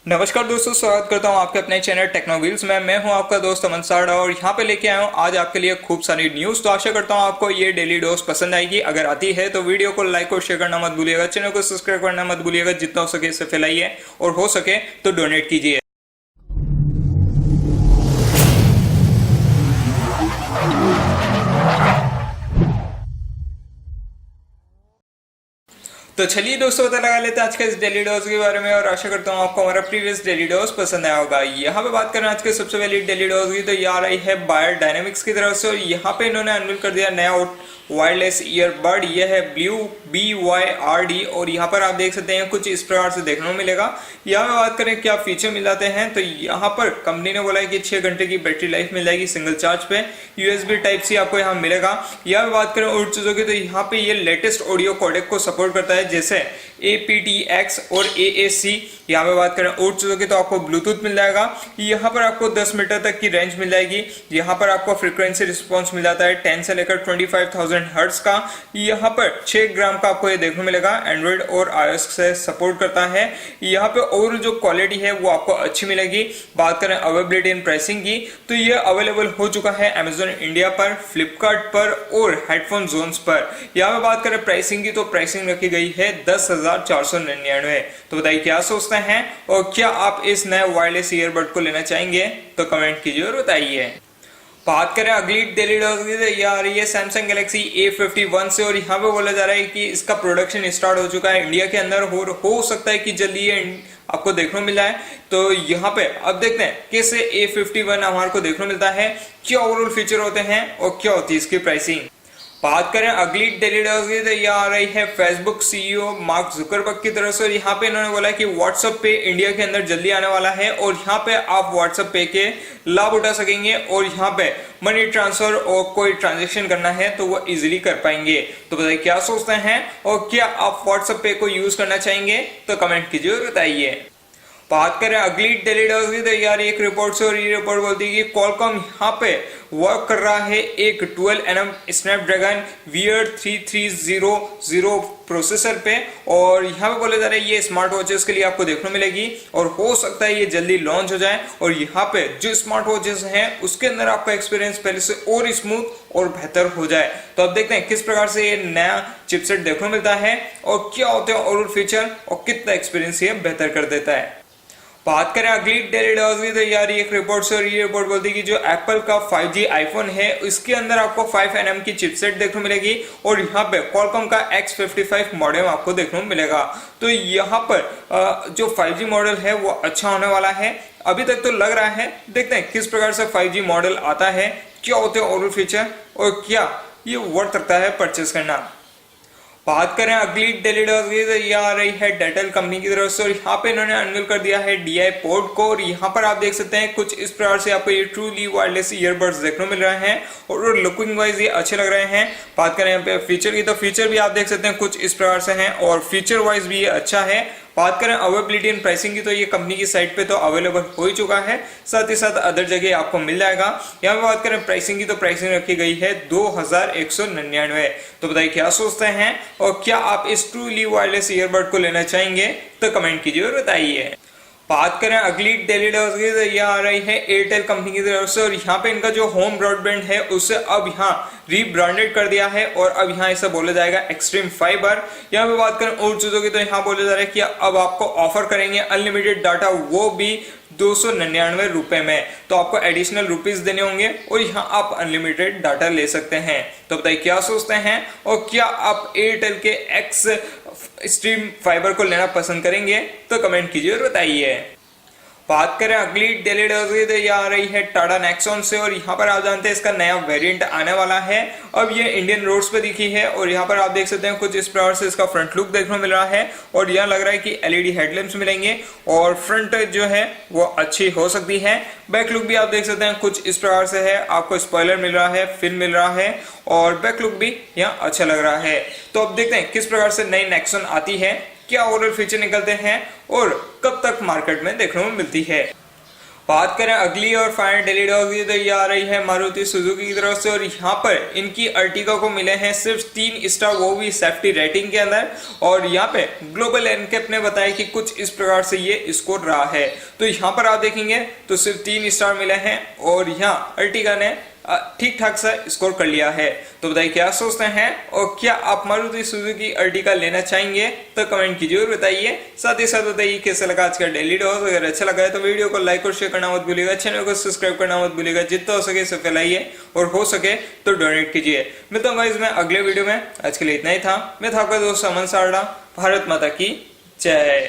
नमस्कार दोस्तों, स्वागत करता हूं आपके अपने चैनल टेक्नो व्हील्स में। मैं हूं आपका दोस्त नमस्कार और यहां पे लेके आया हूं आज आपके लिए खूब सारी न्यूज़। तो आशा करता हूं आपको ये डेली डोज पसंद आएगी। अगर आती है तो वीडियो को लाइक और शेयर करना मत भूलिएगा, चैनल को सब्सक्राइब करना मत भूलिएगा। जितना हो सके इसे फैलाइए और हो सके तो डोनेट कीजिए। तो चलिए दोस्तों, पता लगा लेते हैं आज के इस डेली डोज के बारे में और आशा करता हूँ आपको हमारा प्रीवियस डेली डोज पसंद आया होगा। यहाँ पे बात करें आज के सबसे पहली डेली डोज की, तो ये आ रही है बायर डायनेमिक्स की तरफ से और यहाँ पे इन्होंने अनवील कर दिया नया वायरलेस ईयरबड। ये है ब्लू BYRD और यहाँ पर आप देख सकते हैं कुछ इस प्रकार से देखने को मिलेगा। यहाँ पे बात करें क्या फीचर मिल जाते हैं, तो यहाँ पर कंपनी ने बोला है कि 6 घंटे की बैटरी लाइफ मिल जाएगी सिंगल चार्ज पे। USB टाइप सी आपको यहाँ मिलेगा। यहाँ पे बात करें और चीजों की, तो यहाँ पे ये लेटेस्ट ऑडियो कोडेक को सपोर्ट करता है जैसे aptX और AAC। यहाँ पे बात करें और चीजों की, तो आपको ब्लूटूथ मिल जाएगा। यहाँ पर आपको 10 मीटर तक की रेंज मिल जाएगी। यहाँ पर आपको फ्रीक्वेंसी रिस्पॉन्स मिल जाता है 10 से लेकर 25,000 हर्ट्ज का। यहाँ पर 6 ग्राम का आपको ये देखने मिलेगा। एंड्रॉइड और iOS से सपोर्ट करता है। यहाँ पे और जो क्वालिटी है वो आपको अच्छी मिलेगी। बात करें अवेलेबिलिटी एंड प्राइसिंग की, तो ये अवेलेबल हो चुका है Amazon इंडिया पर, फ्लिपकार्ट पर और हेडफोन जोन्स पर। यहाँ पे बात करें प्राइसिंग की, तो प्राइसिंग रखी गई है 10,499। तो बताइए क्या सोचते हैं और क्या आप इस नए वायरलेस ईयरबड को लेना चाहेंगे, तो कमेंट कीजिए और बताइए। बात करें अगली डेली डोज की, तो ये आ रही है सैमसंग गैलेक्सी A51 से और यहाँ पे बोला जा रहा है कि इसका प्रोडक्शन स्टार्ट हो चुका है इंडिया के अंदर। हो सकता है कि जल्दी ये आपको देखने को मिला है। तो यहाँ पे अब देखते हैं कैसे A51 हमारे को देखने को मिलता है, क्या ओवरऑल फीचर होते हैं और क्या होती है इसकी प्राइसिंग। बात करें अगली डेली डोज की, तो यह आ रही है फेसबुक CEO मार्क जुकरबर्ग की तरफ से और यहाँ पे इन्होंने बोला कि व्हाट्सएप पे इंडिया के अंदर जल्दी आने वाला है और यहाँ पे आप व्हाट्सएप पे के लाभ उठा सकेंगे और यहाँ पे मनी ट्रांसफर और कोई ट्रांजेक्शन करना है तो वो इजीली कर पाएंगे। तो बताइए क्या सोचते हैं और क्या आप व्हाट्सएप पे को यूज करना चाहेंगे, तो कमेंट कीजिए और बताइए। बात करें अगली डेली डोज की, तो यार एक रिपोर्ट से और ये रिपोर्ट बोलती है कि कॉलकॉम यहाँ पे वर्क कर रहा है एक 12nm स्नैपड्रैगन BYRD 3300 प्रोसेसर पे और यहाँ पे बोले जा रहे हैं ये स्मार्ट वॉचेस के लिए आपको देखने मिलेगी और हो सकता है ये जल्दी लॉन्च हो जाए और यहाँ पे जो स्मार्ट वॉचेस हैं उसके अंदर आपका एक्सपीरियंस पहले से और स्मूथ और बेहतर हो जाए। तो अब देखते हैं किस प्रकार से ये नया चिपसेट देखने मिलता है और क्या होते हैं और फीचर और कितना एक्सपीरियंस ये बेहतर कर देता है। बात करें अगली डेली डोज की, तो यार एक रिपोर्ट से और ये रिपोर्ट बोलती है कि जो एप्पल का 5G आईफोन है इसके अंदर आपको 5nm की चिपसेट देखने मिलेगी और यहाँ पे क्वालकॉम का X55 मॉडेम आपको देखने मिलेगा। तो यहाँ पर जो 5G मॉडल है वो अच्छा होने वाला है, अभी तक तो लग रहा है। देखते हैं किस प्रकार से 5G मॉडल आता है, क्या होते हैं ओवरऑल फीचर और क्या ये वर्थ रखता है परचेस करना। बात करें अगली डेली डोज की, तो ये आ रही है डेटेल कंपनी की तरफ से और यहाँ पे इन्होंने अनवील कर दिया है DI पोर्ट को और यहाँ पर आप देख सकते हैं कुछ इस प्रकार से आपको ये ट्रूली वायरलेस ईयरबड्स देखने को मिल रहे हैं और लुकिंग वाइज ये अच्छे लग रहे हैं। बात करें यहाँ पे फीचर की, तो फीचर भी आप देख सकते हैं कुछ इस प्रकार से हैं और फीचर वाइज भी ये अच्छा है। बात करें अवेलेबिलिटी एंड प्राइसिंग की, तो ये कंपनी की साइट पे तो अवेलेबल हो ही चुका है, साथ ही साथ अदर जगह आपको मिल जाएगा। यहाँ पे बात करें प्राइसिंग की, तो प्राइसिंग रखी गई है 2,199। तो बताइए क्या सोचते हैं और क्या आप इस ट्रूली वायरलेस ईयरबड को लेना चाहेंगे, तो कमेंट कीजिए और बताइए। बात करें अगली डेली डोज की, तो यह आ रही है एयरटेल कंपनी की तरफ से और यहाँ पे इनका जो होम ब्रॉडबैंड है उसे अब यहाँ रीब्रांडेड कर दिया है और अब यहाँ इसे बोला जाएगा एक्सट्रीम फाइबर। यहाँ पे बात करें और चीजों की, तो यहाँ बोला जा रहा है कि अब आपको ऑफर करेंगे अनलिमिटेड डाटा, वो भी 299 रुपए में। तो आपको एडिशनल रुपीज देने होंगे और यहाँ आप अनलिमिटेड डाटा ले सकते हैं। तो बताइए क्या सोचते हैं और क्या आप एयरटेल के एक्स स्ट्रीम फाइबर को लेना पसंद करेंगे, तो कमेंट कीजिए और बताइए। बात करें अगली डेली डोज की, तो ये आ रही है टाटा नेक्सॉन से और यहाँ पर आप जानते हैं इसका नया वेरिएंट आने वाला है। अब ये इंडियन रोड्स पे दिखी है और यहाँ पर आप देख सकते हैं कुछ इस प्रकार से इसका फ्रंट लुक देखने को मिल रहा है और यहाँ लग रहा है कि LED हेडलैम्प्स मिलेंगे और फ्रंट जो है वो अच्छी हो सकती है। बैक लुक भी आप देख सकते हैं कुछ इस प्रकार से है, आपको स्पॉइलर मिल रहा है, फिन मिल रहा है और बैक लुक भी यहाँ अच्छा लग रहा है। तो अब देखते हैं किस प्रकार से नई नेक्सॉन आती है, क्या ओवरऑल फीचर निकलते हैं और कब तक मार्केट में देखने को मिलती है। बात करें अगली और फाइनल डेली डॉग की, तो ये आ रही है मारुति सुजुकी की तरफ से और यहाँ पर इनकी अर्टिगा को मिले हैं सिर्फ 3 स्टार, वो भी सेफ्टी रेटिंग के अंदर। और यहाँ पे ग्लोबल एनकेप ने बताया कि कुछ इस प्रकार से ये स्कोर रहा है। तो यहाँ पर आप देखेंगे तो सिर्फ 3 स्टार मिले हैं और यहाँ अर्टिगा ने ठीक ठाक सा स्कोर कर लिया है। तो बताइए क्या सोचते हैं और क्या आप मारुति सुजुकी अर्टिगा लेना चाहेंगे, तो कमेंट कीजिए और बताइए। साथ ही साथ बताइए कैसा लगा आज का डेली डॉज। अगर अच्छा लगा है तो वीडियो को लाइक और शेयर करना मत भूलिएगा, चैनल को सब्सक्राइब करना मत भूलिएगा, जितना हो सके इसे फैलाइए और हो सके तो डोनेट कीजिए। मिलता हूं गाइस मैं अगले वीडियो में, आज के लिए इतना ही था। मैं था आपका दोस्त अमन सारडा। भारत माता की जय।